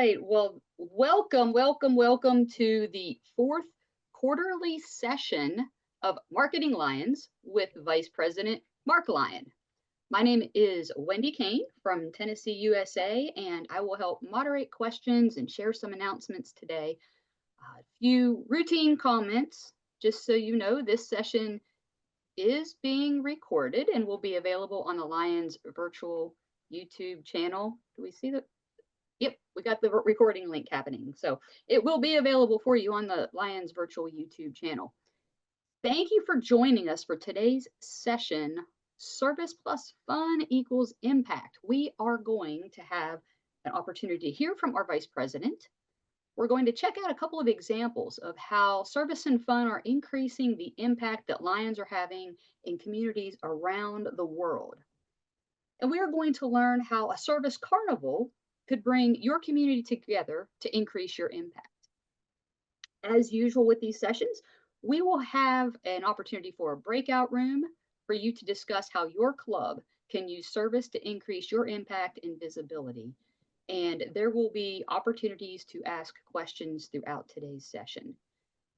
right. Well, welcome to the fourth quarterly session of Marketing Lions with Vice President Mark Lyon. My name is Wendy Kane from Tennessee, USA, and I will help moderate questions and share some announcements today. A few routine comments, just so you know, this session is being recorded and will be available on the Lions virtual YouTube channel. Do we see the Yep, we got the recording link happening. So it will be available for you on the Lions virtual YouTube channel. Thank you for joining us for today's session, Service plus Fun equals Impact. We are going to have an opportunity to hear from our Vice President. We're going to check out a couple of examples of how service and fun are increasing the impact that Lions are having in communities around the world. And we are going to learn how a service carnival could bring your community together to increase your impact. As usual with these sessions, we will have an opportunity for a breakout room for you to discuss how your club can use service to increase your impact and visibility. And there will be opportunities to ask questions throughout today's session.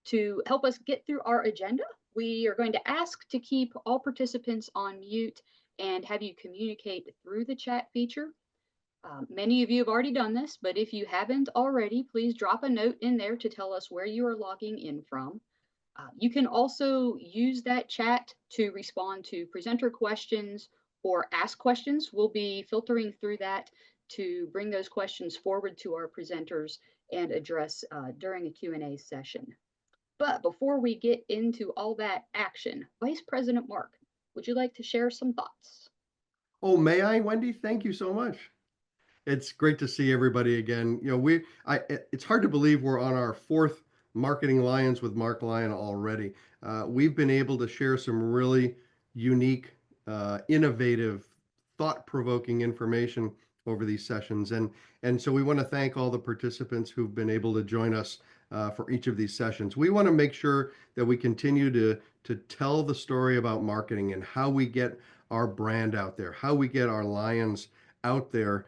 To help us get through our agenda, we are going to ask to keep all participants on mute and have you communicate through the chat feature. Many of you have already done this, but if you haven't already, please drop a note in there to tell us where you are logging in from. You can also use that chat to respond to presenter questions or ask questions. We'll be filtering through that to bring those questions forward to our presenters and address during a Q&A session. But before we get into all that action, Vice President Mark, would you like to share some thoughts? Oh, may I, Wendy? Thank you so much. It's great to see everybody again. It's hard to believe we're on our fourth Marketing Lions with Mark Lyon already. We've been able to share some really unique, innovative, thought-provoking information over these sessions. And so we want to thank all the participants who've been able to join us for each of these sessions. We want to make sure that we continue to tell the story about marketing and how we get our brand out there, how we get our Lions out there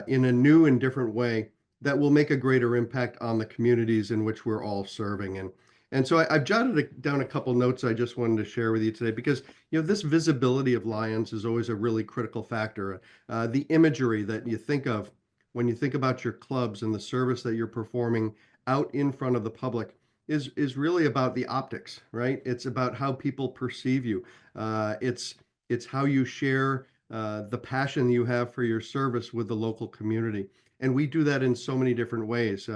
in a new and different way that will make a greater impact on the communities in which we're all serving. And so I've jotted down a couple notes I just wanted to share with you today because this visibility of Lions is always a really critical factor. The imagery that you think of when you think about your clubs and the service that you're performing out in front of the public is really about the optics, right? It's about how people perceive you. It's how you share the passion you have for your service with the local community. And we do that in so many different ways.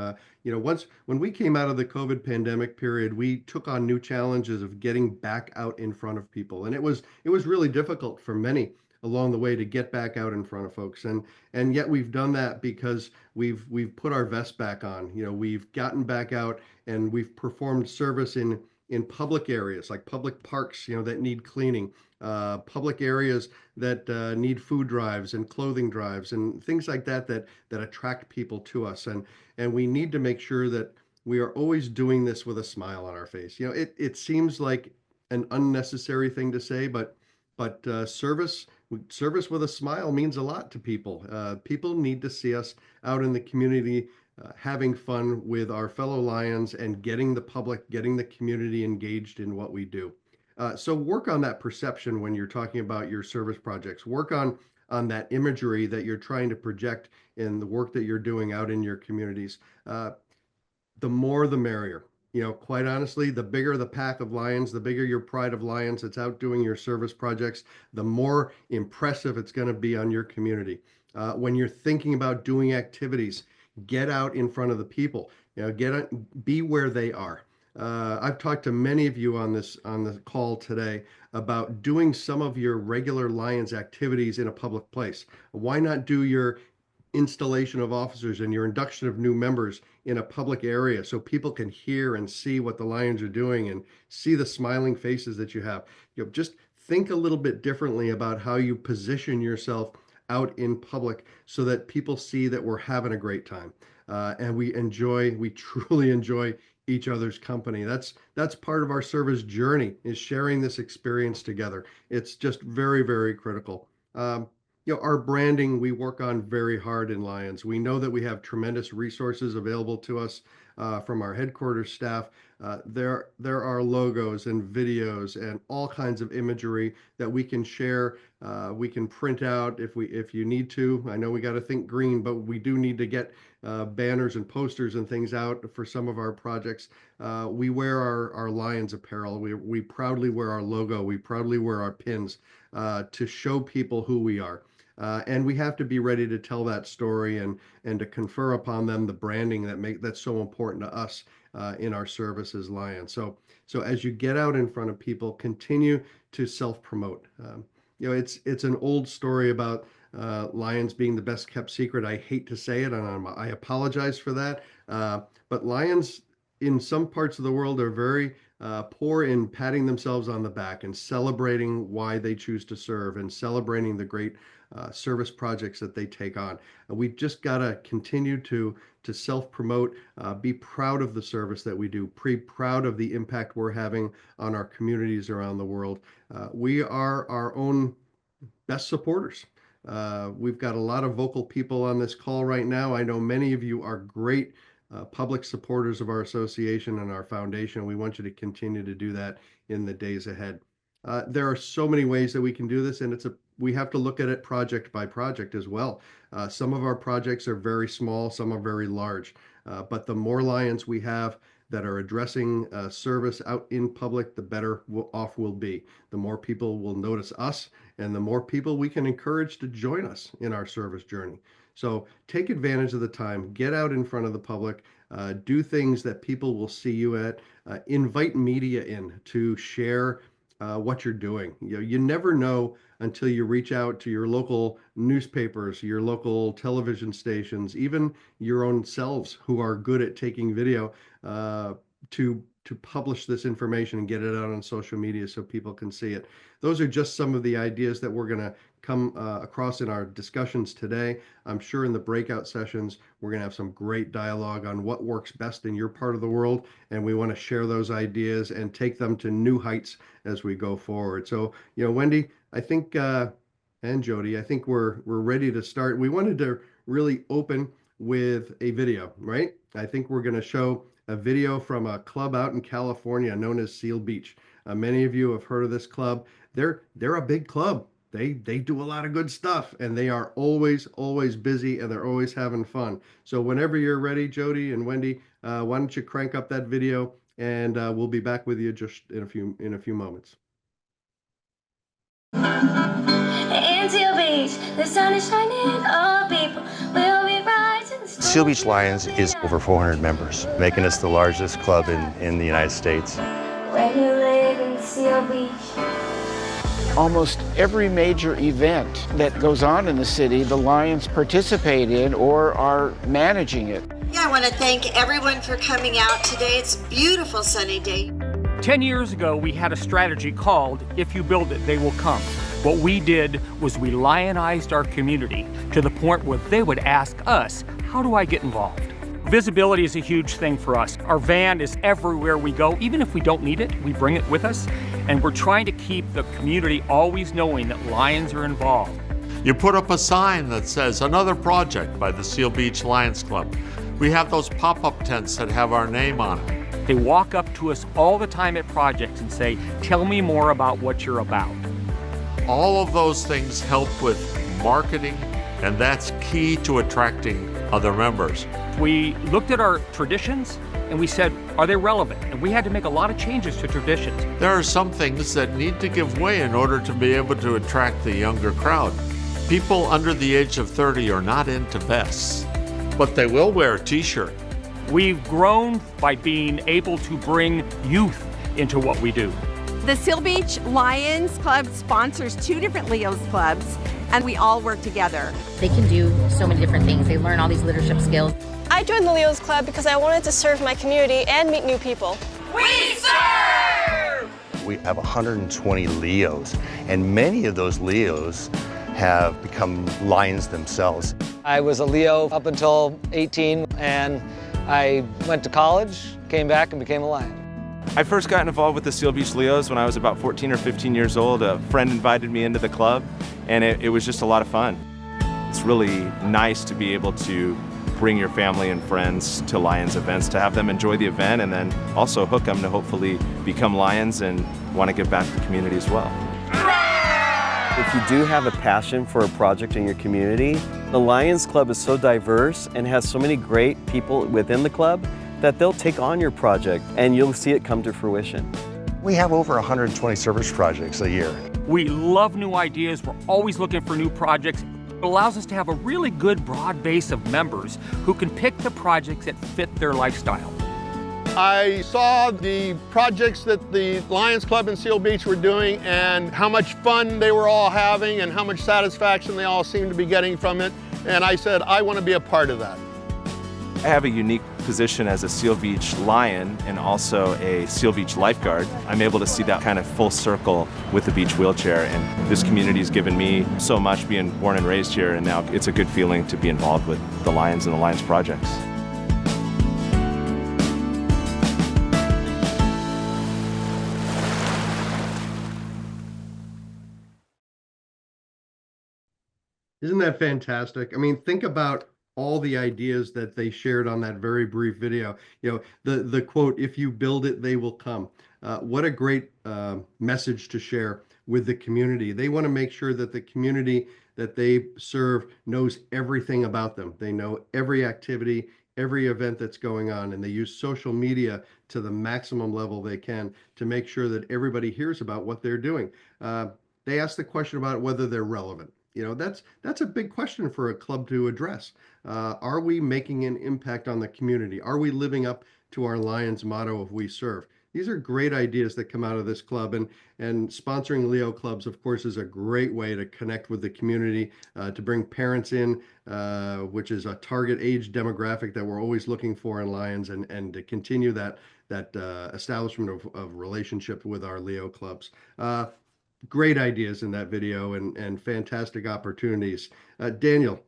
Once when we came out of the COVID pandemic period, we took on new challenges of getting back out in front of people. And it was really difficult for many along the way to get back out in front of folks. And yet we've done that because we've put our vest back on. We've gotten back out and we've performed service in public areas like public parks, that need cleaning, public areas that need food drives and clothing drives and things like that attract people to us. And we need to make sure that we are always doing this with a smile on our face. It seems like an unnecessary thing to say, but service with a smile means a lot to people. People need to see us out in the community having fun with our fellow Lions and getting the public, getting the community engaged in what we do. So work on that perception when you're talking about your service projects. Work on that imagery that you're trying to project in the work that you're doing out in your communities. The more the merrier. Quite honestly, the bigger the pack of Lions, the bigger your pride of Lions that's out doing your service projects, the more impressive it's going to be on your community. When you're thinking about doing activities, get out in front of the people. Be where they are. I've talked to many of you on the call today about doing some of your regular Lions activities in a public place. Why not do your installation of officers and your induction of new members in a public area so people can hear and see what the Lions are doing and see the smiling faces that you have? Just think a little bit differently about how you position yourself out in public so that people see that we're having a great time. And we truly enjoy each other's company. That's part of our service journey, is sharing this experience together. It's just very, very critical. our branding, we work on very hard in Lions. We know that we have tremendous resources available to us from our headquarters staff. There are logos and videos and all kinds of imagery that we can share. We can print out if you need to. I know we got to think green, but we do need to get banners and posters and things out for some of our projects. We wear our Lions apparel. We proudly wear our logo. We proudly wear our pins to show people who we are. And we have to be ready to tell that story and to confer upon them the branding that's so important to us in our service as Lions. So as you get out in front of people, continue to self-promote. It's an old story about Lions being the best kept secret. I hate to say it, and I apologize for that. But Lions in some parts of the world are very poor in patting themselves on the back and celebrating why they choose to serve and celebrating the great service projects that they take on. We've just got to continue to self-promote, be proud of the service that we do, proud of the impact we're having on our communities around the world. We are our own best supporters. We've got a lot of vocal people on this call right now. I know many of you are great public supporters of our association and our foundation. We want you to continue to do that in the days ahead. There are so many ways that we can do this, and we have to look at it project by project as well. Some of our projects are very small, some are very large, but the more Lions we have that are addressing service out in public, the better off we'll be. The more people will notice us, and the more people we can encourage to join us in our service journey. So take advantage of the time, get out in front of the public, do things that people will see you at, invite media in to share what you're doing. You never know until you reach out to your local newspapers, your local television stations, even your own selves who are good at taking video to publish this information and get it out on social media so people can see it. Those are just some of the ideas that we're going to come across in our discussions today. I'm sure in the breakout sessions, we're going to have some great dialogue on what works best in your part of the world. And we want to share those ideas and take them to new heights as we go forward. So, Wendy, I think, and Jody, I think we're ready to start. We wanted to really open with a video, right? I think we're going to show a video from a club out in California known as Seal Beach. Many of you have heard of this club. They're a big club. They do a lot of good stuff, and they are always busy, and they're always having fun. So whenever you're ready, Jody and Wendy, why don't you crank up that video, and we'll be back with you just in a few moments. In Seal Beach, the sun is shining, all people will be rising. Seal Beach Lions is over 400 members, making us the largest club in the United States. When you live in Seal Beach. Almost every major event that goes on in the city, the Lions participate in or are managing it. Yeah, I want to thank everyone for coming out today. It's a beautiful sunny day. 10 years ago, we had a strategy called, If You Build It, They Will Come. What we did was we lionized our community to the point where they would ask us, how do I get involved? Visibility is a huge thing for us. Our van is everywhere we go. Even if we don't need it, we bring it with us. And we're trying to keep the community always knowing that Lions are involved. You put up a sign that says, another project by the Seal Beach Lions Club. We have those pop-up tents that have our name on it. They walk up to us all the time at projects and say, tell me more about what you're about. All of those things help with marketing, and that's key to attracting other members. We looked at our traditions and we said, are they relevant? And we had to make a lot of changes to traditions. There are some things that need to give way in order to be able to attract the younger crowd. People under the age of 30 are not into vests, but they will wear a t-shirt. We've grown by being able to bring youth into what we do. The Seal Beach Lions Club sponsors 2 different Leo's clubs, and we all work together. They can do so many different things. They learn all these leadership skills. I joined the Leo's Club because I wanted to serve my community and meet new people. We serve! We have 120 Leos, and many of those Leos have become Lions themselves. I was a Leo up until 18, and I went to college, came back, and became a Lion. I first got involved with the Seal Beach Leos when I was about 14 or 15 years old. A friend invited me into the club, and it was just a lot of fun. It's really nice to be able to bring your family and friends to Lions events, to have them enjoy the event, and then also hook them to hopefully become Lions and want to give back to the community as well. If you do have a passion for a project in your community, the Lions Club is so diverse and has so many great people within the club that they'll take on your project and you'll see it come to fruition. We have over 120 service projects a year. We love new ideas. We're always looking for new projects. It allows us to have a really good broad base of members who can pick the projects that fit their lifestyle. I saw the projects that the Lions Club in Seal Beach were doing and how much fun they were all having and how much satisfaction they all seemed to be getting from it. And I said, I want to be a part of that. I have a unique position as a Seal Beach Lion and also a Seal Beach lifeguard. I'm able to see that kind of full circle with the beach wheelchair, and this community has given me so much being born and raised here, and now it's a good feeling to be involved with the Lions and the Lions projects. Isn't that fantastic? I mean, think about all the ideas that they shared on that very brief video. You know, the quote, "If you build it, they will come." What a great message to share with the community. They want to make sure that the community that they serve knows everything about them. They know every activity, every event that's going on, and they use social media to the maximum level they can to make sure that everybody hears about what they're doing. They asked the question about whether they're relevant. You know, that's a big question for a club to address. Are we making an impact on the community? Are we living up to our Lions motto of "We serve"? These are great ideas that come out of this club, and sponsoring Leo clubs, of course, is a great way to connect with the community, to bring parents in, which is a target age demographic that we're always looking for in Lions, and to continue that establishment of relationship with our Leo clubs. Great ideas in that video and fantastic opportunities. Daniel,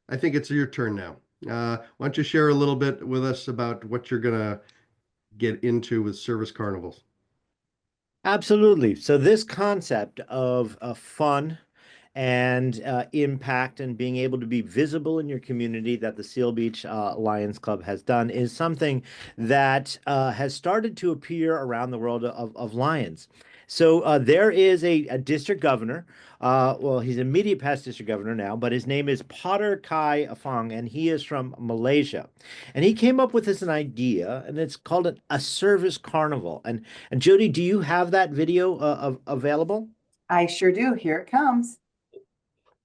I think it's your turn now. Why don't you share a little bit with us about what you're going to get into with Service Carnivals? Absolutely. So this concept of fun and impact and being able to be visible in your community that the Seal Beach Lions Club has done is something that has started to appear around the world of Lions. So there is a district governor. Well, he's immediate past district governor now, but his name is Potter Kai Afang, and he is from Malaysia. And he came up with this an idea, and it's called a service carnival. And Jody, do you have that video available? I sure do. Here it comes.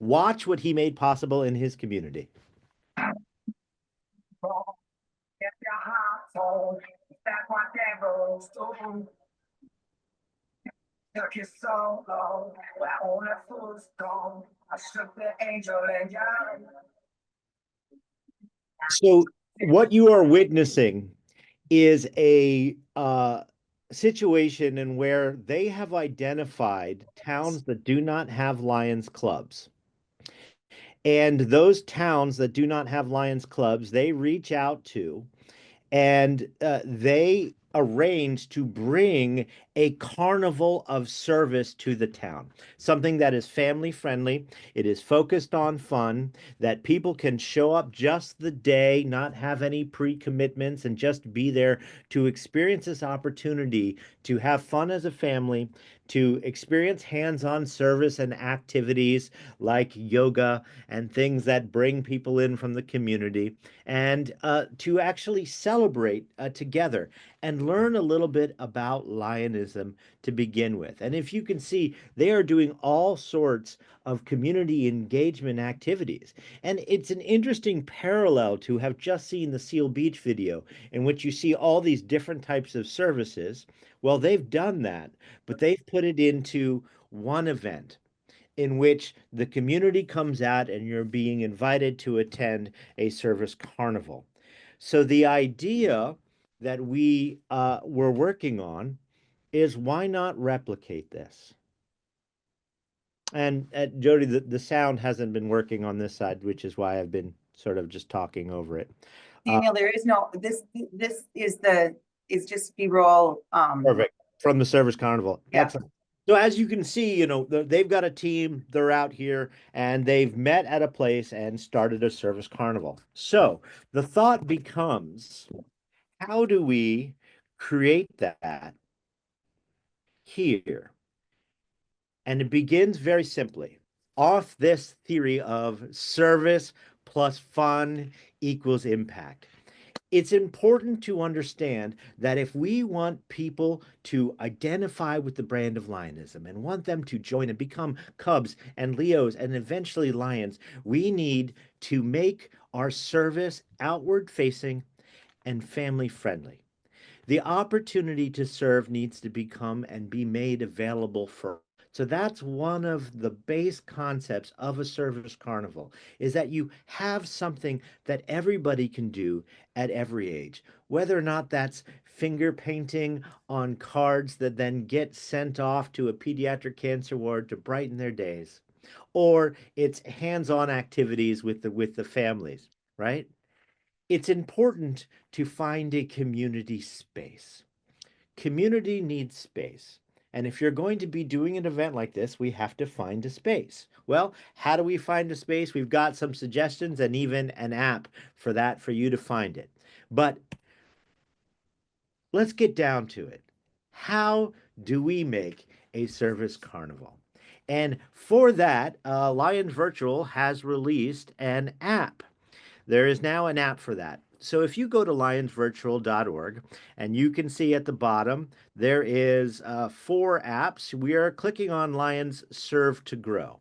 Watch what he made possible in his community. So what you are witnessing is a situation in where they have identified towns that do not have Lions clubs. And those towns that do not have Lions clubs, they reach out to, and they arrange to bring a carnival of service to the town, something that is family friendly. It is focused on fun, that people can show up just the day, not have any pre-commitments, and just be there to experience this opportunity to have fun as a family, to experience hands-on service and activities like yoga and things that bring people in from the community, and to actually celebrate together and learn a little bit about Lionism to begin with. And if you can see, they are doing all sorts of community engagement activities. And it's an interesting parallel to have just seen the Seal Beach video, in which you see all these different types of services. Well, they've done that, but they've put it into one event in which the community comes out and you're being invited to attend a service carnival. So the idea that we were working on is, why not replicate this? And Jody, the sound hasn't been working on this side, which is why I've been sort of just talking over it. Daniel, there is no, this is just B-roll. Perfect. From the Service Carnival. Yeah. Excellent. So as you can see, they've got a team, they're out here, and they've met at a place and started a service carnival. So the thought becomes, how do we create that here? And it begins very simply off this theory of service plus fun equals impact. It's important to understand that if we want people to identify with the brand of Lionism and want them to join and become Cubs and Leos and eventually Lions, we need to make our service outward facing and family friendly. The opportunity to serve needs to become and be made available for. So that's one of the base concepts of a service carnival, is that you have something that everybody can do at every age, whether or not that's finger painting on cards that then get sent off to a pediatric cancer ward to brighten their days, or it's hands-on activities with the families, right? It's important to find a community space. Community needs space. And if you're going to be doing an event like this, we have to find a space. Well, how do we find a space? We've got some suggestions and even an app for that for you to find it. But let's get down to it. How do we make a service carnival? And for that, Lion Virtual has released an app. There is now an app for that. So if you go to lionsvirtual.org, and you can see at the bottom, there is 4 apps. We are clicking on Lions Serve to Grow.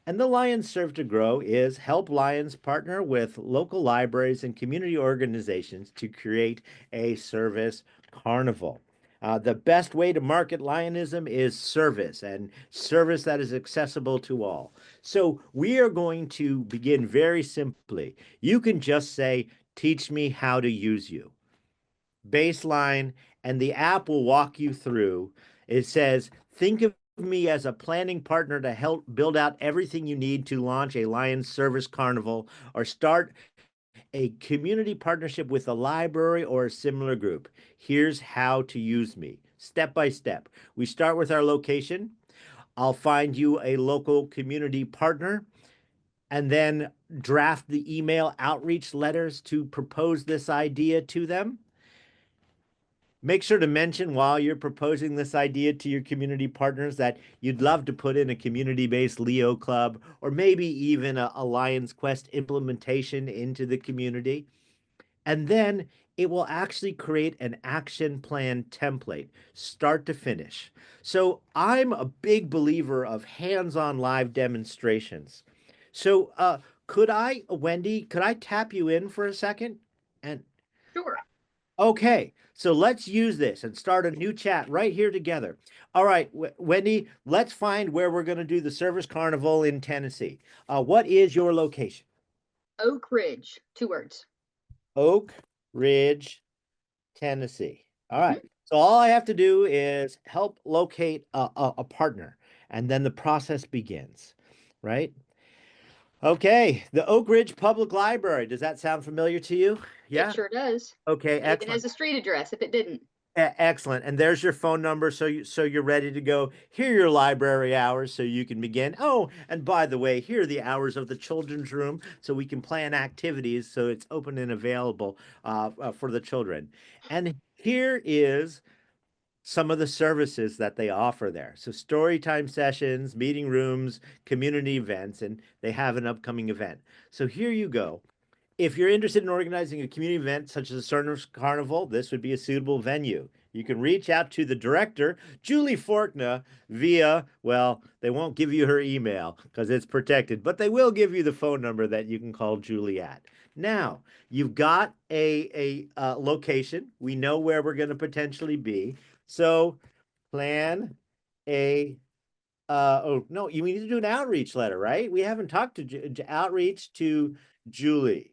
And the Lions Serve to Grow is help Lions partner with local libraries and community organizations to create a service carnival. The best way to market Lionism is service, and service that is accessible to all. So we are going to begin very simply. You can just say, teach me how to use you. Baseline, and the app will walk you through. It says, think of me as a planning partner to help build out everything you need to launch a Lions Service Carnival or start a community partnership with a library or a similar group. Here's how to use me, step by step. We start with our location. I'll find you a local community partner and then draft the email outreach letters to propose this idea to them. Make sure to mention while you're proposing this idea to your community partners that you'd love to put in a community-based Leo club or maybe even a Lions Quest implementation into the community. And then it will actually create an action plan template, start to finish. So I'm a big believer of hands-on live demonstrations. So Wendy, could I tap you in for a second? And Sure. okay, so let's use this and start a new chat right here together. All right, Wendy, let's find where we're going to do the Service Carnival in Tennessee. What is your location? Oak Ridge, 2 words. Oak Ridge, Tennessee. All right. So all I have to do is help locate a partner, and then the process begins, right? Okay, the Oak Ridge Public Library. Does that sound familiar to you? Yeah. It sure does. Okay, It even excellent. has a street address if it didn't. Excellent. And there's your phone number, so you're ready to go. Here are your library hours, so you can begin. Oh, and by the way, here are the hours of the children's room, so we can plan activities, so it's open and available for the children. And here is some of the services that they offer there. So story time sessions, meeting rooms, community events, and they have an upcoming event. So here you go. If you're interested in organizing a community event such as a Service Carnival, this would be a suitable venue. You can reach out to the director, Julie Forkna, via, well, they won't give you her email because it's protected, but they will give you the phone number that you can call Julie at. Now, you've got a location. We know where we're going to potentially be. So plan a oh, no, you need to do an outreach letter, right? We haven't talked to outreach to Julie.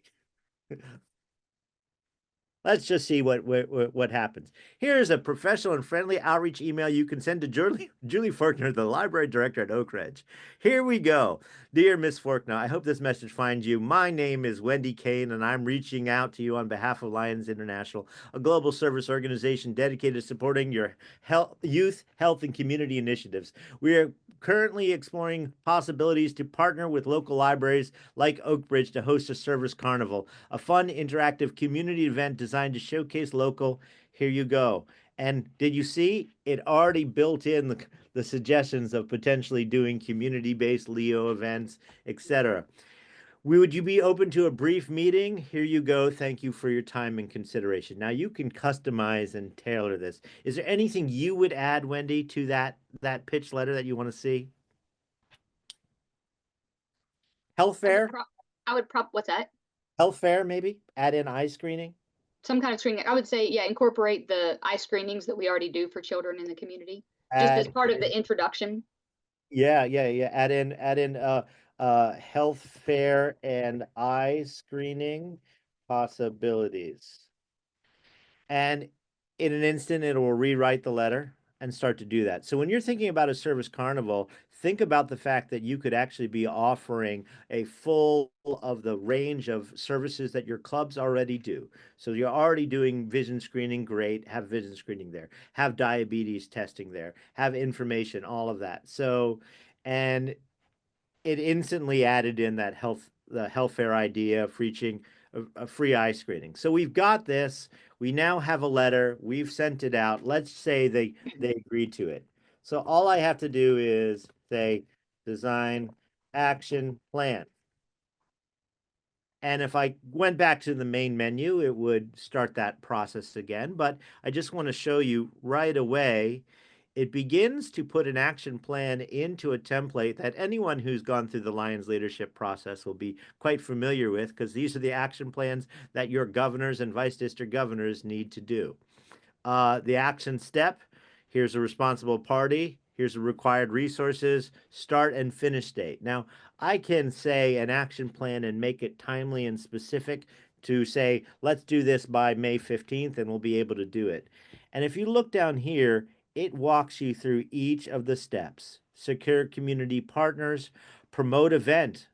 Let's just see what happens. Here's a professional and friendly outreach email you can send to Julie Faulkner, the library director at Oak Ridge. Here we go. Dear Miss Faulkner, I hope this message finds you. My name is Wendy Kane, and I'm reaching out to you on behalf of Lions International, a global service organization dedicated to supporting your youth, health, and community initiatives. We are currently exploring possibilities to partner with local libraries like Oak Ridge to host a Service Carnival, a fun, interactive community event designed to showcase local. Here you go. And did you see it already built in the suggestions of potentially doing community-based Leo events, etc. Would you be open to a brief meeting? Here you go. Thank you for your time and consideration. Now you can customize and tailor this. Is there anything you would add, Wendy, to that pitch letter that you want to see? Health fair? What's that? Health fair, maybe? Add in eye screening? Some kind of screening. I would say, yeah, incorporate the eye screenings that we already do for children in the community, just as part of the introduction. Yeah. Add in health fair and eye screening possibilities. And in an instant, it will rewrite the letter and start to do that. So when you're thinking about a Service Carnival, think about the fact that you could actually be offering a full of the range of services that your clubs already do. So you're already doing vision screening, great, have vision screening there, have diabetes testing there, have information, all of that. So, and it instantly added in that the health fair idea of reaching a free eye screening. So we've got this. We now have a letter. We've sent it out. Let's say they agreed to it. So all I have to do is say design action plan. And if I went back to the main menu, it would start that process again. But I just want to show you right away, it begins to put an action plan into a template that anyone who's gone through the Lions leadership process will be quite familiar with, because these are the action plans that your governors and vice district governors need to do. The action step, here's a responsible party, here's the required resources, start and finish date. Now, I can say an action plan and make it timely and specific to say, let's do this by May 15th, and we'll be able to do it. And if you look down here, it walks you through each of the steps. Secure community partners, promote event,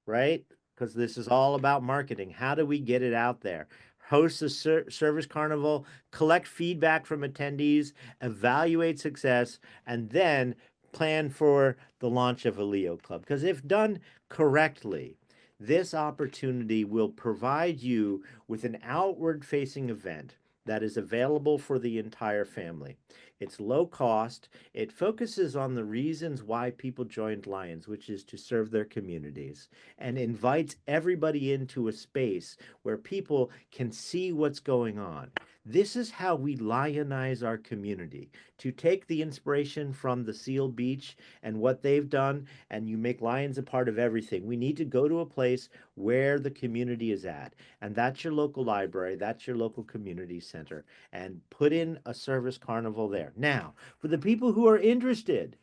right? Because this is all about marketing. How do we get it out there? Host a Service Carnival, collect feedback from attendees, evaluate success, and then plan for the launch of a Leo Club. Because if done correctly, this opportunity will provide you with an outward-facing event that is available for the entire family. It's low cost. It focuses on the reasons why people joined Lions, which is to serve their communities, and invites everybody into a space where people can see what's going on. This is how we lionize our community, to take the inspiration from the Seal Beach and what they've done, and you make Lions a part of everything. We need to go to a place where the community is at, and that's your local library, that's your local community center, and put in a Service Carnival there. Now, for the people who are interested,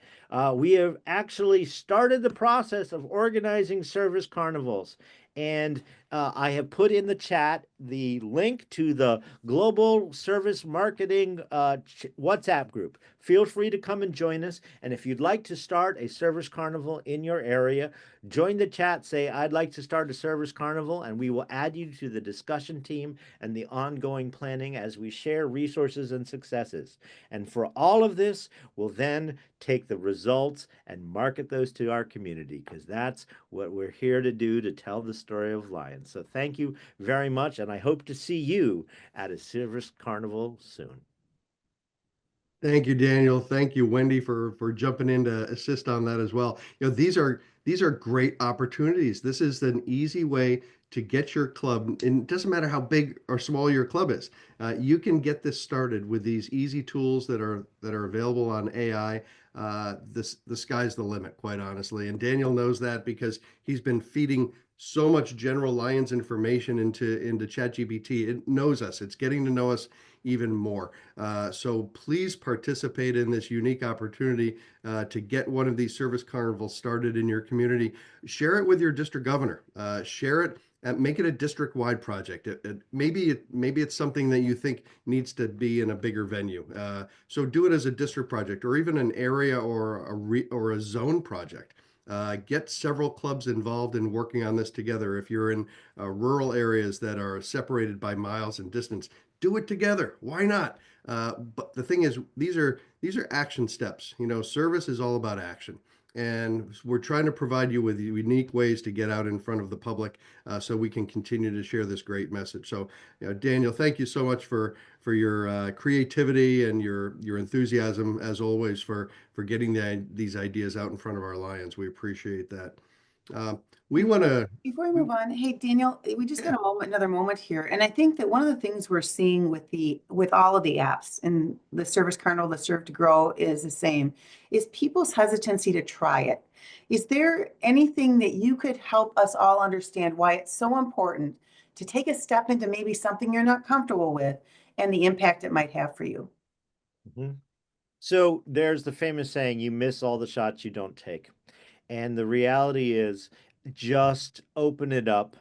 we have actually started the process of organizing Service Carnivals. And I have put in the chat the link to the Global Service Marketing WhatsApp group. Feel free to come and join us. And if you'd like to start a Service Carnival in your area, join the chat, say, I'd like to start a Service Carnival, and we will add you to the discussion team and the ongoing planning as we share resources and successes. And for all of this, we'll then take the results and market those to our community, because that's what we're here to do, to tell the story of Lions. So thank you very much, and I hope to see you at a Service Carnival soon. Thank you, Daniel. Thank you, Wendy, for jumping in to assist on that as well. These are great opportunities. This is an easy way to get your club, and it doesn't matter how big or small your club is. You can get this started with these easy tools that are available on AI. The sky's the limit, quite honestly. And Daniel knows that because he's been feeding so much general Lions information into ChatGPT. It knows us. It's getting to know us even more. So please participate in this unique opportunity to get one of these Service Carnivals started in your community. Share it with your district governor. Share it make it a district-wide project. Maybe it's something that you think needs to be in a bigger venue. So do it as a district project, or even an area or a zone project. Get several clubs involved in working on this together. If you're in rural areas that are separated by miles and distance, do it together. Why not? But the thing is, these are action steps. Service is all about action. And we're trying to provide you with unique ways to get out in front of the public, so we can continue to share this great message. So, Daniel, thank you so much for your creativity and your enthusiasm, as always, for getting these ideas out in front of our Lions. We appreciate that. We want to. Before we move on, hey Daniel, we just got another moment here, and I think that one of the things we're seeing with all of the apps and the Service Carnival, the Serve to Grow is the same, is people's hesitancy to try it. Is there anything that you could help us all understand why it's so important to take a step into maybe something you're not comfortable with and the impact it might have for you? So there's the famous saying, you miss all the shots you don't take. And the reality is, just open it up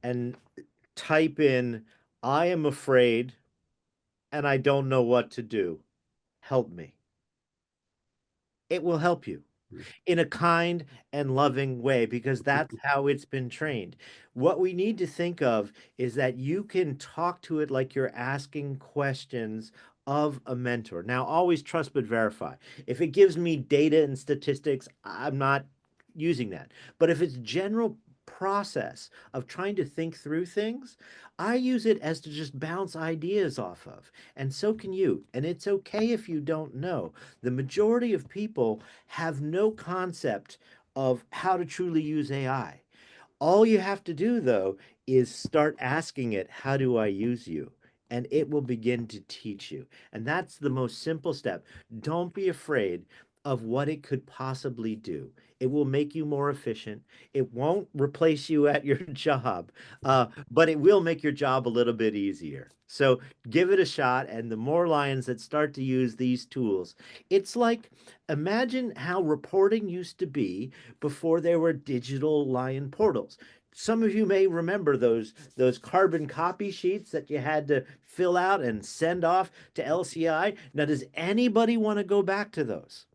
and type in, I am afraid and I don't know what to do. Help me. It will help you in a kind and loving way, because that's how it's been trained. What we need to think of is that you can talk to it like you're asking questions of a mentor. Now, always trust but verify. If it gives me data and statistics, I'm not using that. But if it's general process of trying to think through things, I use it as to just bounce ideas off of. And so can you. And it's okay if you don't know. The majority of people have no concept of how to truly use AI. All you have to do, though, is start asking it, how do I use you? And it will begin to teach you. And that's the most simple step. Don't be afraid of what it could possibly do. It will make you more efficient. It won't replace you at your job, but it will make your job a little bit easier. So give it a shot. And the more Lions that start to use these tools, it's like, imagine how reporting used to be before there were digital Lion portals. Some of you may remember those carbon copy sheets that you had to fill out and send off to LCI. Now, does anybody want to go back to those?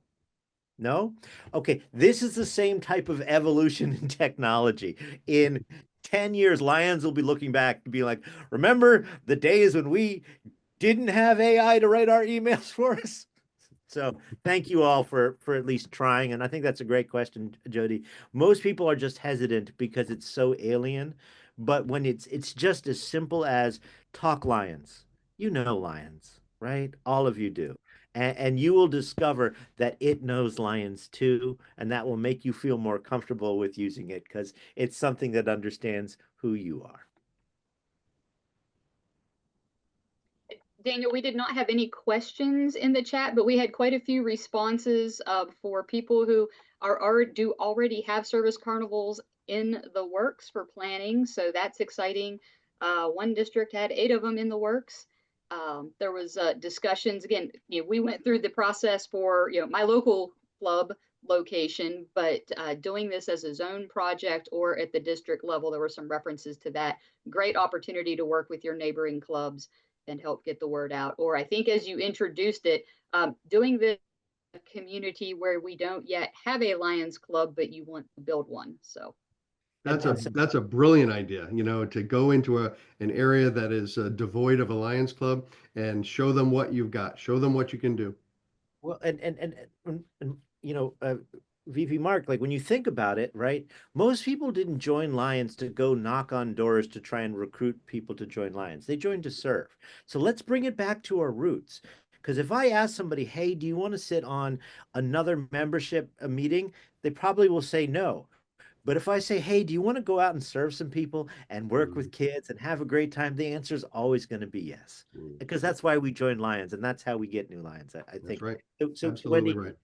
No? Okay, this is the same type of evolution in technology. In 10 years, Lions will be looking back and be like, remember the days when we didn't have AI to write our emails for us? So thank you all for at least trying. And I think that's a great question, Jody. Most people are just hesitant because it's so alien. But when it's just as simple as talk Lions. You know Lions, right? All of you do. And you will discover that it knows Lions too. And that will make you feel more comfortable with using it, because it's something that understands who you are. Daniel, we did not have any questions in the chat, but we had quite a few responses for people who do already have service carnivals in the works for planning. So that's exciting. One district had 8 of them in the works. There was discussions. Again, we went through the process for my local club location, but doing this as a zone project or at the district level, there were some references to that. Great opportunity to work with your neighboring clubs and help get the word out. Or I think as you introduced it, doing this community where we don't yet have a Lions Club, but you want to build one. So that's a brilliant idea, to go into an area that is devoid of a Lions Club and show them what you've got, show them what you can do. Well, and VP Mark, like when you think about it, right? Most people didn't join Lions to go knock on doors to try and recruit people to join Lions. They joined to serve. So let's bring it back to our roots. Because if I ask somebody, hey, do you want to sit on another membership meeting? They probably will say no. But if I say, hey, do you want to go out and serve some people and work with kids and have a great time? The answer is always going to be yes. Because that's why we join Lions, and that's how we get new Lions, I think. That's right. So Absolutely right.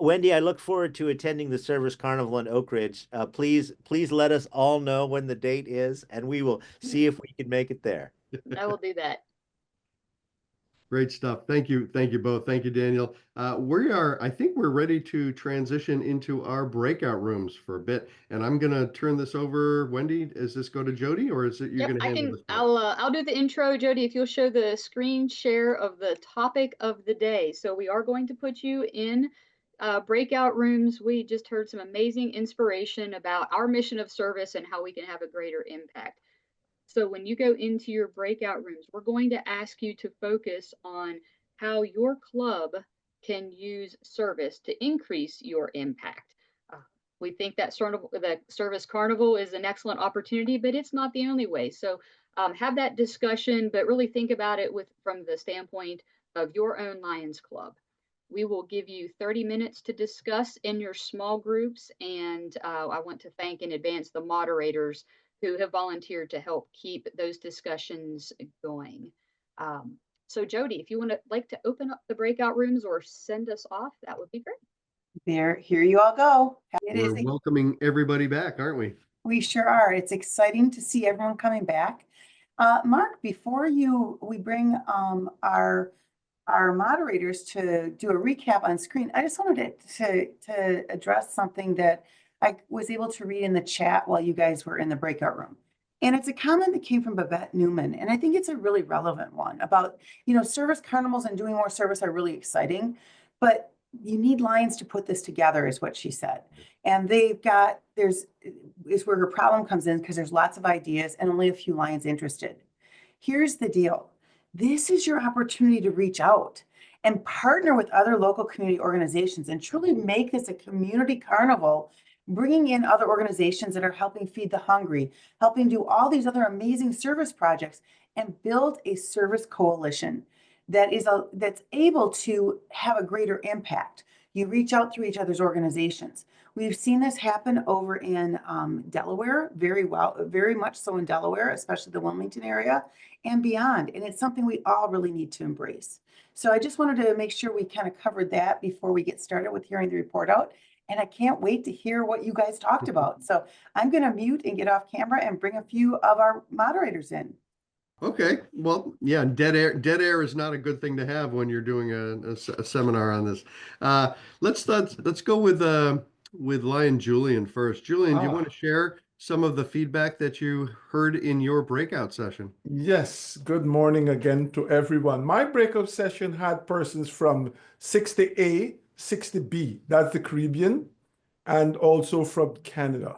Wendy, I look forward to attending the Service Carnival in Oak Ridge. Please let us all know when the date is, and we will see if we can make it there. I will do that. Great stuff. Thank you. Thank you both. Thank you, Daniel. I think we're ready to transition into our breakout rooms for a bit. And I'm going to turn this over. Wendy, does this go to Jody or is it you're Yep, going to I handle can. this part? I'll do the intro, Jody. If you'll show the screen share of the topic of the day. So we are going to put you in breakout rooms. We just heard some amazing inspiration about our mission of service and how we can have a greater impact. So when you go into your breakout rooms, we're going to ask you to focus on how your club can use service to increase your impact. We think that the Service Carnival is an excellent opportunity, but it's not the only way. So have that discussion, but really think about it from the standpoint of your own Lions Club. We will give you 30 minutes to discuss in your small groups, and I want to thank in advance the moderators who have volunteered to help keep those discussions going. So Jody, if you like to open up the breakout rooms or send us off, that would be great. Here you all go. We're welcoming everybody back, aren't we? We sure are. It's exciting to see everyone coming back. Mark, before we bring our moderators to do a recap on screen, I just wanted to address something that I was able to read in the chat while you guys were in the breakout room. And it's a comment that came from Babette Newman. And I think it's a really relevant one about, service carnivals and doing more service are really exciting, but you need Lions to put this together is what she said. And is where her problem comes in because there's lots of ideas and only a few Lions interested. Here's the deal. This is your opportunity to reach out and partner with other local community organizations and truly make this a community carnival, bringing in other organizations that are helping feed the hungry, helping do all these other amazing service projects, and build a service coalition that's able to have a greater impact. You reach out through each other's organizations. We've seen this happen over in Delaware very much so in Delaware, especially the Wilmington area and beyond. And it's something we all really need to embrace. So I just wanted to make sure we kind of covered that before we get started with hearing the report out. And I can't wait to hear what you guys talked about. So I'm going to mute and get off camera and bring a few of our moderators in. Okay. Well, yeah, dead air is not a good thing to have when you're doing a seminar on this. Let's go with Lion Julian first. Julian, do you want to share some of the feedback that you heard in your breakout session? Yes. Good morning again to everyone. My breakout session had persons from 60A, 60B, that's the Caribbean, and also from Canada.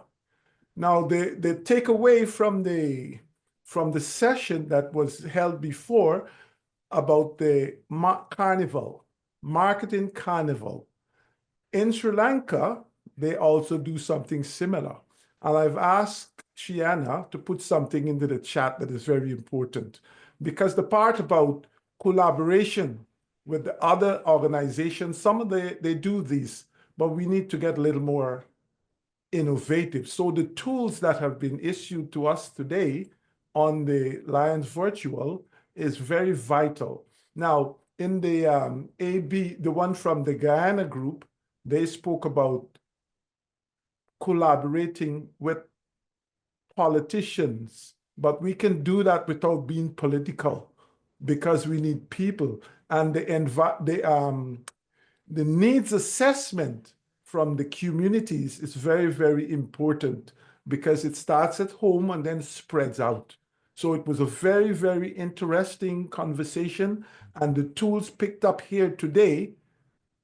Now, the takeaway from the session that was held before about the marketing carnival. In Sri Lanka, they also do something similar. And I've asked Shiana to put something into the chat that is very important, because the part about collaboration with the other organizations, they do these, but we need to get a little more innovative. So the tools that have been issued to us today on the Lions Virtual is very vital. Now, in the the one from the Guyana group, they spoke about collaborating with politicians, but we can do that without being political because we need people. And the needs assessment from the communities is very, very important because it starts at home and then spreads out. So it was a very, very interesting conversation, and the tools picked up here today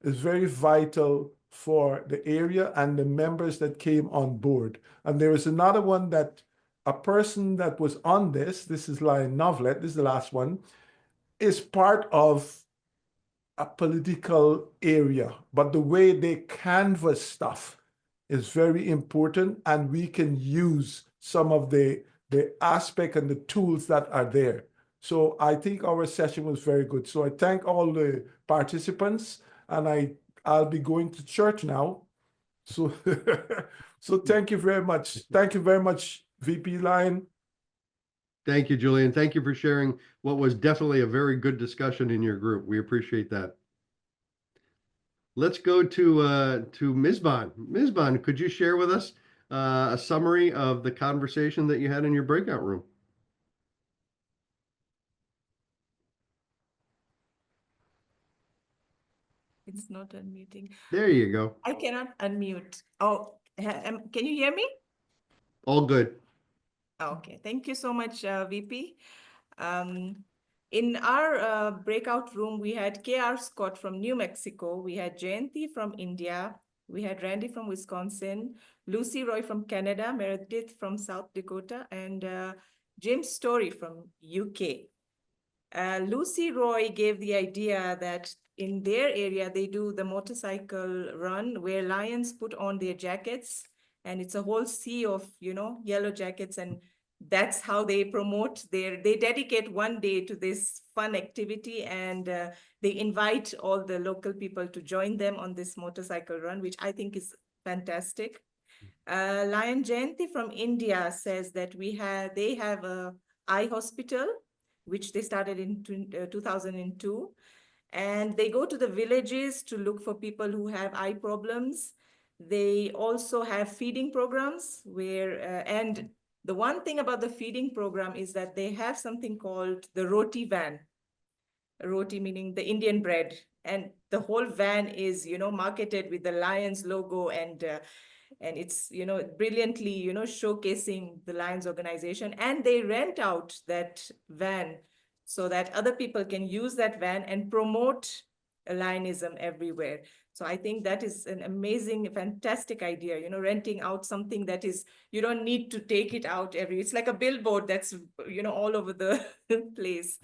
is very vital for the area and the members that came on board. And there is another one that a person that was on this is Lion Novelet, this is the last one, is part of a political area, but the way they canvas stuff is very important, and we can use some of the aspect and the tools that are there. So I think our session was very good. So I thank all the participants, and I'll be going to church now. So, so thank you very much. Thank you very much, VP Lyon. Thank you, Julian. Thank you for sharing what was definitely a very good discussion in your group. We appreciate that. Let's go to Mizban. Mizban, could you share with us a summary of the conversation that you had in your breakout room? It's not unmuting. There you go. I cannot unmute. Oh, can you hear me? All good. Okay, thank you so much, VP. In our breakout room, we had KR Scott from New Mexico, we had Jayanti from India, we had Randy from Wisconsin, Lucy Roy from Canada, Meredith from South Dakota, and James Story from UK. Lucy Roy gave the idea that in their area, they do the motorcycle run where lions put on their jackets, and it's a whole sea of, yellow jackets, and that's how they promote they dedicate one day to this fun activity, and they invite all the local people to join them on this motorcycle run, which I think is fantastic. Lion Jayanti from India says that they have a eye hospital, which they started in 2002. And they go to the villages to look for people who have eye problems. They also have feeding programs and the one thing about the feeding program is that they have something called the roti van. Roti meaning the Indian bread. And the whole van is, marketed with the Lions logo, and it's, brilliantly, showcasing the Lions organization. And they rent out that van so that other people can use that van and promote Lionism everywhere. So I think that is an amazing, fantastic idea, renting out something that is, you don't need to take it out it's like a billboard that's, all over the place.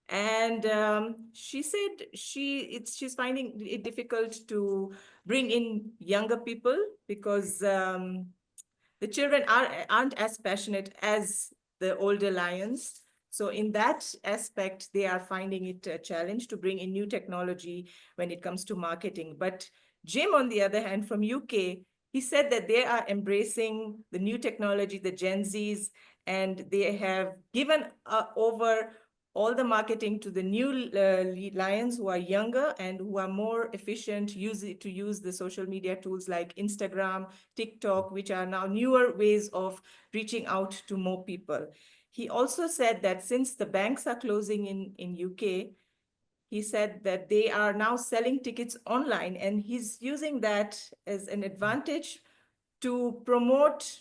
And she said she's finding it difficult to bring in younger people because the children aren't as passionate as the older lions. So in that aspect, they are finding it a challenge to bring in new technology when it comes to marketing. But Jim, on the other hand, from UK, he said that they are embracing the new technology, the Gen Zs, and they have given over all the marketing to the new lions who are younger and who are more efficient to use the social media tools like Instagram, TikTok, which are now newer ways of reaching out to more people. He also said that since the banks are closing in UK, he said that they are now selling tickets online, and he's using that as an advantage to promote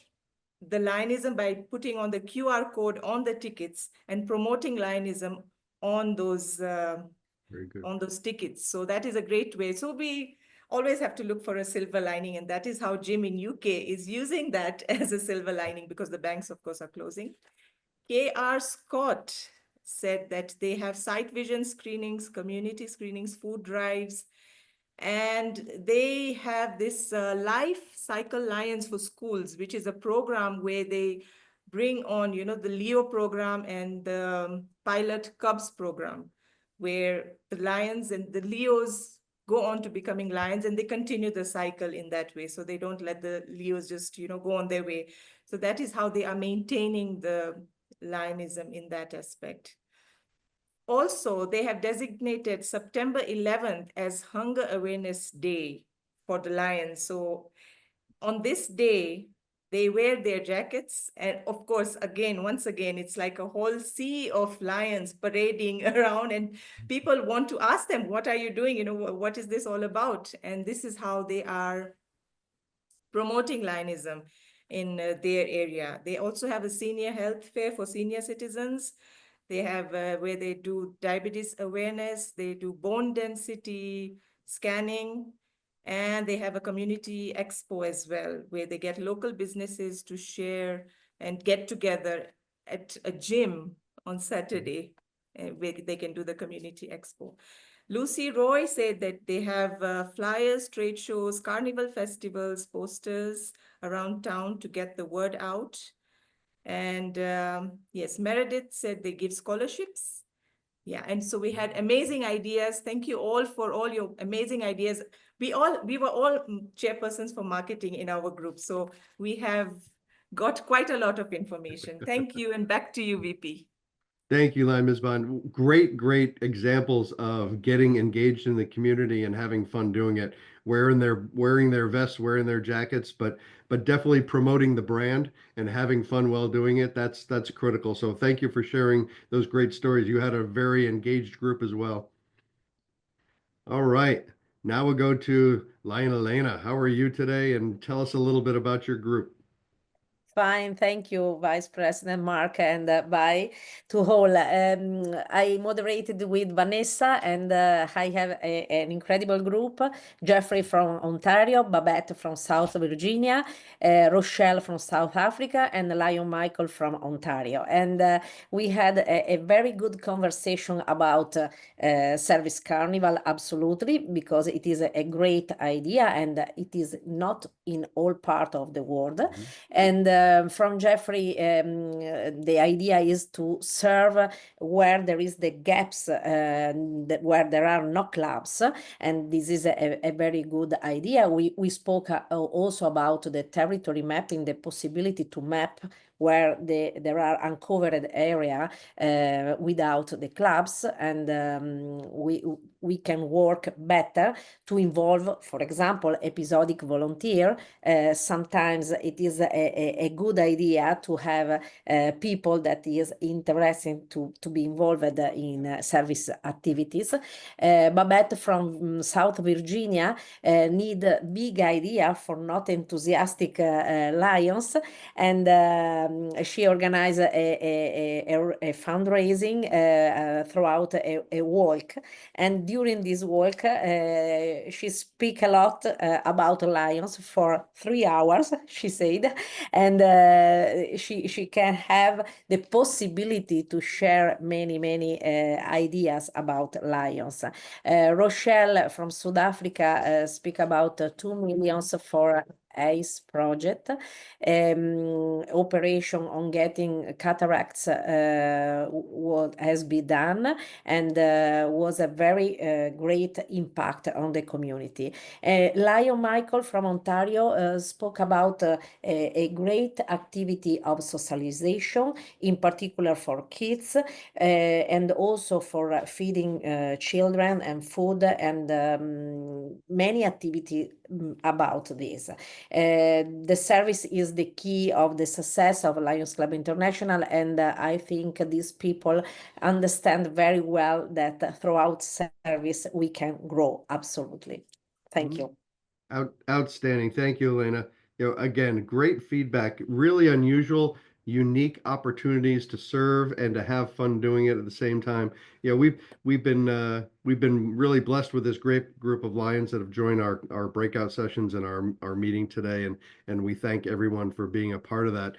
the Lionism by putting on the QR code on the tickets and promoting Lionism on those tickets. So that is a great way. So we always have to look for a silver lining, and that is how Jim in UK is using that as a silver lining, because the banks, of course, are closing. KR Scott said that they have sight vision screenings, community screenings, food drives, and they have this Life Cycle Lions for Schools, which is a program where they bring on, the Leo program and the Pilot Cubs program, where the lions and the Leos go on to becoming lions, and they continue the cycle in that way. So they don't let the Leos just, go on their way. So that is how they are maintaining the Lionism in that aspect. Also, they have designated September 11th as Hunger Awareness Day for the lions. So on this day, they wear their jackets. And of course, once again, it's like a whole sea of lions parading around, and people want to ask them, what are you doing? What is this all about? And this is how they are promoting Lionism in their area. They also have a senior health fair for senior citizens. They have where they do diabetes awareness, they do bone density scanning, and they have a community expo as well, where they get local businesses to share and get together at a gym on Saturday, where they can do the community expo. Lucy Roy said that they have flyers, trade shows, carnival festivals, posters around town to get the word out. And yes, Meredith said they give scholarships. Yeah, and so we had amazing ideas. Thank you all for all your amazing ideas. We were all chairpersons for marketing in our group, so we have got quite a lot of information. Thank you, and back to you, VP. Thank you, Ms. Bond. Great examples of getting engaged in the community and having fun doing it, wearing their vests, wearing their jackets, but definitely promoting the brand and having fun while doing it. That's critical. So thank you for sharing those great stories. You had a very engaged group as well. All right. Now we'll go to Lion Elena. How are you today? And tell us a little bit about your group. Fine, thank you, Vice President Mark, and bye to all. I moderated with Vanessa, and I have an incredible group. Jeffrey from Ontario, Babette from South Virginia, Rochelle from South Africa, and Lion Michael from Ontario. And we had a very good conversation about Service Carnival, absolutely, because it is a great idea, and it is not in all part of the world. And from Jeffrey, the idea is to serve where there is the gaps, where there are no clubs, and this is a very good idea. We spoke also about the territory mapping, the possibility to map where there are uncovered area without the clubs, and we can work better to involve, for example, episodic volunteer. Sometimes it is a good idea to have people that is interested to be involved in service activities. Babette from South Virginia need a big idea for not enthusiastic lions, and she organized a fundraising throughout a walk. And during this walk, she speak a lot about lions for 3 hours, she said, and she can have the possibility to share many ideas about lions. Rochelle from South Africa speak about 2 million for ACE project, operation on getting cataracts what has been done, and was a very great impact on the community. Lion Michael from Ontario spoke about a great activity of socialization, in particular for kids, and also for feeding children and food, and many activity about this. The service is the key of the success of Lions Club International, and I think these people understand very well that throughout service we can grow. Absolutely. Thank you. Outstanding. Thank you, Elena. Again, great feedback. Really unusual, unique opportunities to serve and to have fun doing it at the same time. We've been really blessed with this great group of Lions that have joined our breakout sessions and our meeting today, and we thank everyone for being a part of that.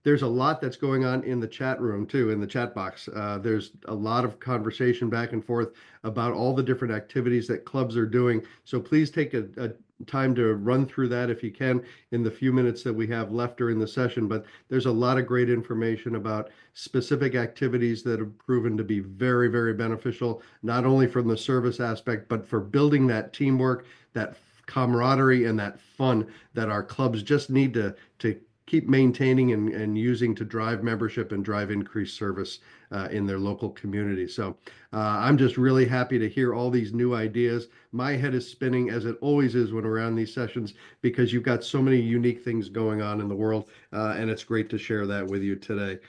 There's a lot that's going on in the chat room too, in the chat box. There's a lot of conversation back and forth about all the different activities that clubs are doing. So please take a time to run through that if you can in the few minutes that we have left during the session. But there's a lot of great information about specific activities that have proven to be very beneficial, not only from the service aspect, but for building that teamwork, that camaraderie, and that fun that our clubs just need to keep maintaining and using to drive membership and drive increased service in their local community. So I'm just really happy to hear all these new ideas. My head is spinning, as it always is when we're on these sessions, because you've got so many unique things going on in the world, and it's great to share that with you today.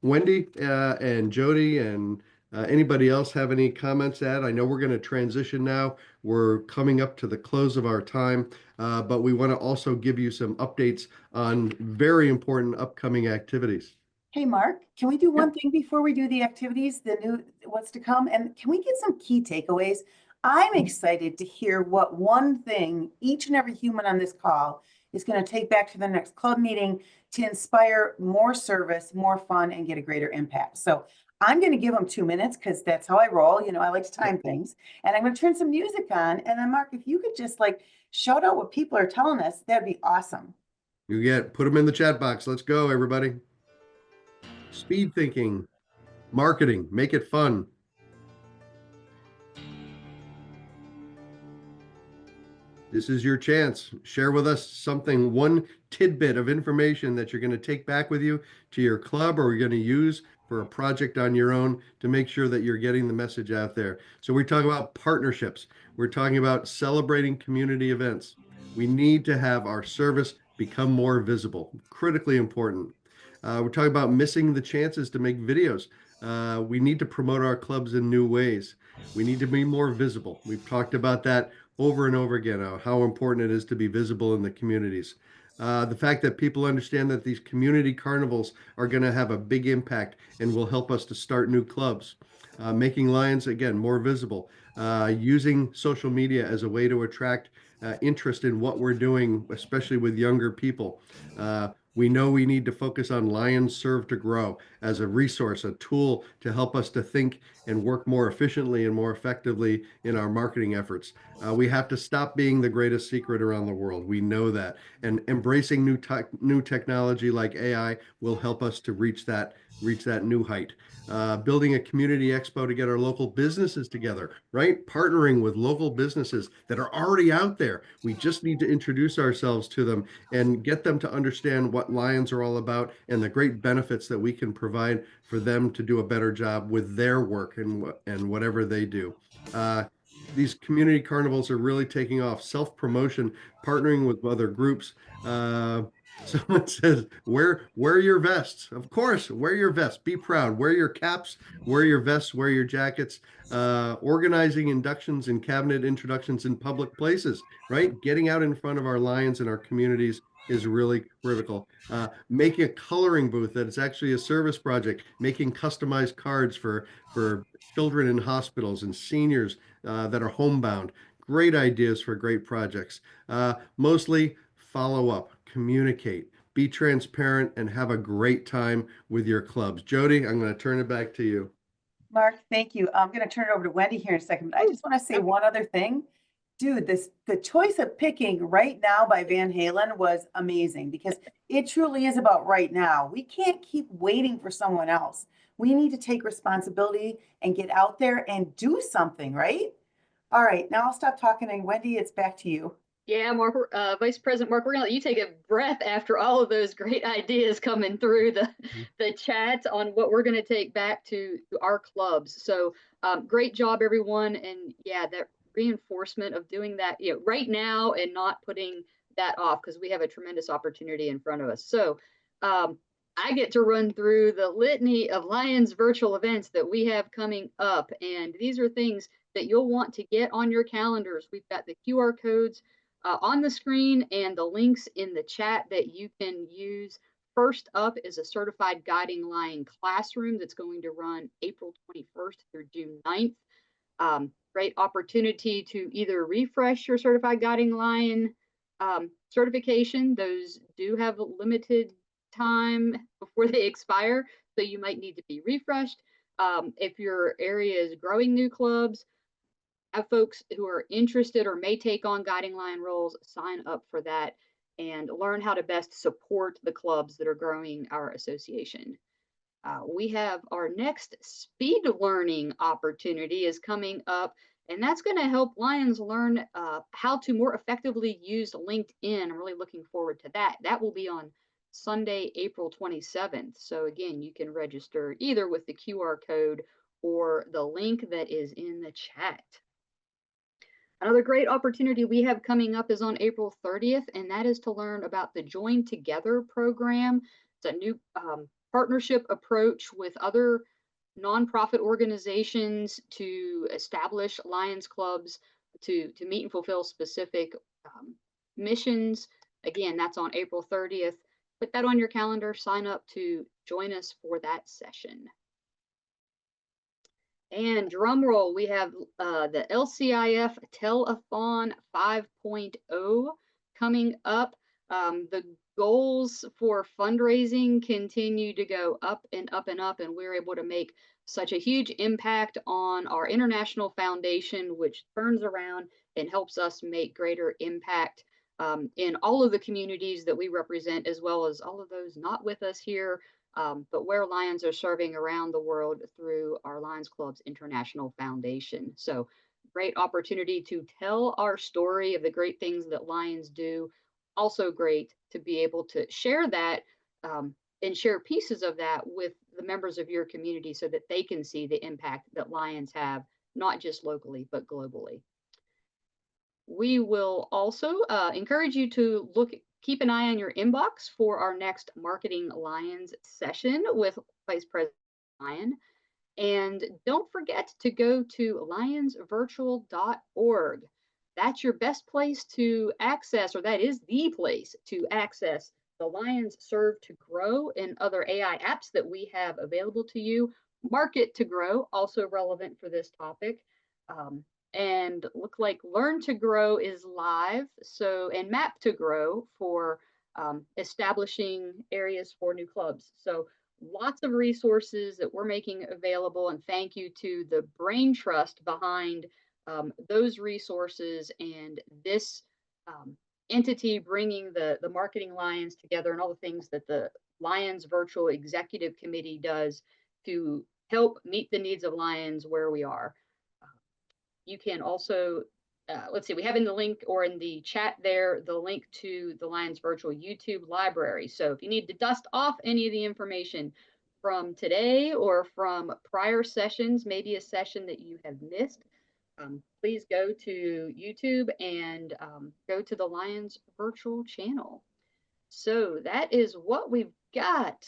Wendy and Jody and anybody else have any comments to add? I know we're going to transition now. We're coming up to the close of our time, but we want to also give you some updates on very important upcoming activities. Hey, Mark, can we do one thing before we do the activities, what's to come? And can we get some key takeaways? I'm excited to hear what one thing each and every human on this call is going to take back to the next club meeting to inspire more service, more fun, and get a greater impact. So I'm going to give them 2 minutes because that's how I roll. I like to time things. And I'm going to turn some music on. And then, Mark, if you could just shout out what people are telling us, that'd be awesome. Put them in the chat box. Let's go, everybody. Speed thinking, marketing, make it fun. This is your chance. Share with us something, one tidbit of information that you're going to take back with you to your club, or you're going to use for a project on your own to make sure that you're getting the message out there. So we're talking about partnerships. We're talking about celebrating community events. We need to have our service become more visible, critically important. We're talking about missing the chances to make videos We need to promote our clubs in new ways. We need to be more visible. We've talked about that over and over again, how important it is to be visible in the communities. The fact that people understand that these community carnivals are going to have a big impact and will help us to start new clubs. Making Lions, again, more visible. Using social media as a way to attract interest in what we're doing, especially with younger people. We know we need to focus on Lions Serve to Grow as a resource, a tool to help us to think and work more efficiently and more effectively in our marketing efforts. We have to stop being the greatest secret around the world. We know that. And embracing new technology like AI will help us to reach that new height. Building a community expo to get our local businesses together, right? Partnering with local businesses that are already out there. We just need to introduce ourselves to them and get them to understand what Lions are all about and the great benefits that we can provide for them to do a better job with their work and whatever they do. These community carnivals are really taking off. Self-promotion, partnering with other groups. Someone says, wear your vests. Of course, wear your vests. Be proud. Wear your caps, wear your vests, wear your jackets. Organizing inductions and cabinet introductions in public places, right? Getting out in front of our Lions in our communities is really critical. Making a coloring booth that is actually a service project, making customized cards for children in hospitals and seniors that are homebound. Great ideas for great projects. Mostly follow up, communicate, be transparent, and have a great time with your clubs. Jody, I'm going to turn it back to you. Mark, thank you. I'm going to turn it over to Wendy here in a second, but I just want to say one other thing. Dude, the choice of picking Right Now by Van Halen was amazing because it truly is about right now. We can't keep waiting for someone else. We need to take responsibility and get out there and do something, right? All right, now I'll stop talking, and Wendy, it's back to you. Yeah, Mark, Vice President Mark, we're gonna let you take a breath after all of those great ideas coming through the chat on what we're gonna take back to our clubs. So great job, everyone. And yeah, that reinforcement of doing that, right now and not putting that off, because we have a tremendous opportunity in front of us. So I get to run through the litany of Lions virtual events that we have coming up. And these are things that you'll want to get on your calendars. We've got the QR codes on the screen and the links in the chat that you can use. First up is a certified guiding lion classroom that's going to run April 21st through June 9th. Great opportunity to either refresh your certified guiding lion certification. Those do have a limited time before they expire, so you might need to be refreshed. If your area is growing new clubs, have folks who are interested or may take on guiding lion roles sign up for that and learn how to best support the clubs that are growing our association. We have our next speed learning opportunity is coming up, and that's going to help Lions learn how to more effectively use LinkedIn. I'm really looking forward to that. That will be on Sunday, April 27th. So again, you can register either with the QR code or the link that is in the chat. Another great opportunity we have coming up is on April 30th, and that is to learn about the Join Together program. It's a new partnership approach with other nonprofit organizations to establish Lions clubs to meet and fulfill specific missions. Again, that's on April 30th. Put that on your calendar, sign up to join us for that session. And drum roll, we have the LCIF Telethon 5.0 coming up. The goals for fundraising continue to go up and up and up, and we're able to make such a huge impact on our international foundation, which turns around and helps us make greater impact in all of the communities that we represent, as well as all of those not with us here, but where Lions are serving around the world through our Lions Clubs International Foundation. So great opportunity to tell our story of the great things that Lions do. Also great to be able to share that and share pieces of that with the members of your community so that they can see the impact that Lions have, not just locally, but globally. We will also encourage you to keep an eye on your inbox for our next Marketing Lions session with Vice President Lyon. And don't forget to go to lionsvirtual.org. That's your best place to access, or that is the place to access the Lions Serve to Grow and other AI apps that we have available to you. Market to Grow, also relevant for this topic. And look like Learn to Grow is live. So, and Map to Grow for establishing areas for new clubs. So lots of resources that we're making available, and thank you to the brain trust behind those resources and this entity bringing the Marketing Lions together, and all the things that the Lions Virtual Executive Committee does to help meet the needs of Lions where we are. You can also, let's see, we have in the link or in the chat there, the link to the Lions Virtual YouTube library. So if you need to dust off any of the information from today or from prior sessions, maybe a session that you have missed, please go to YouTube and go to the Lions Virtual channel. So that is what we've got.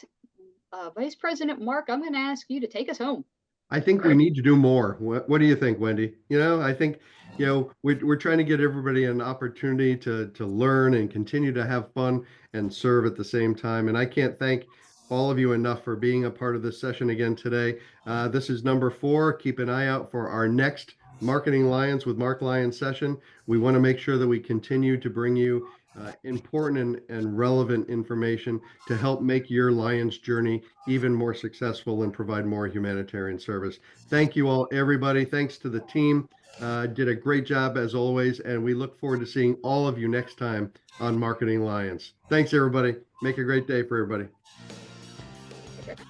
Vice President Mark, I'm going to ask you to take us home. I think we need to do more. What do you think, Wendy? I think, we're trying to get everybody an opportunity to learn and continue to have fun and serve at the same time. And I can't thank all of you enough for being a part of this session again today. This is number 4. Keep an eye out for our next Marketing Lions with Mark Lyon session. We want to make sure that we continue to bring you important and relevant information to help make your Lions journey even more successful and provide more humanitarian service. Thank you all, everybody. Thanks to the team. Did a great job as always, and we look forward to seeing all of you next time on Marketing Lions. Thanks, everybody. Make a great day for everybody.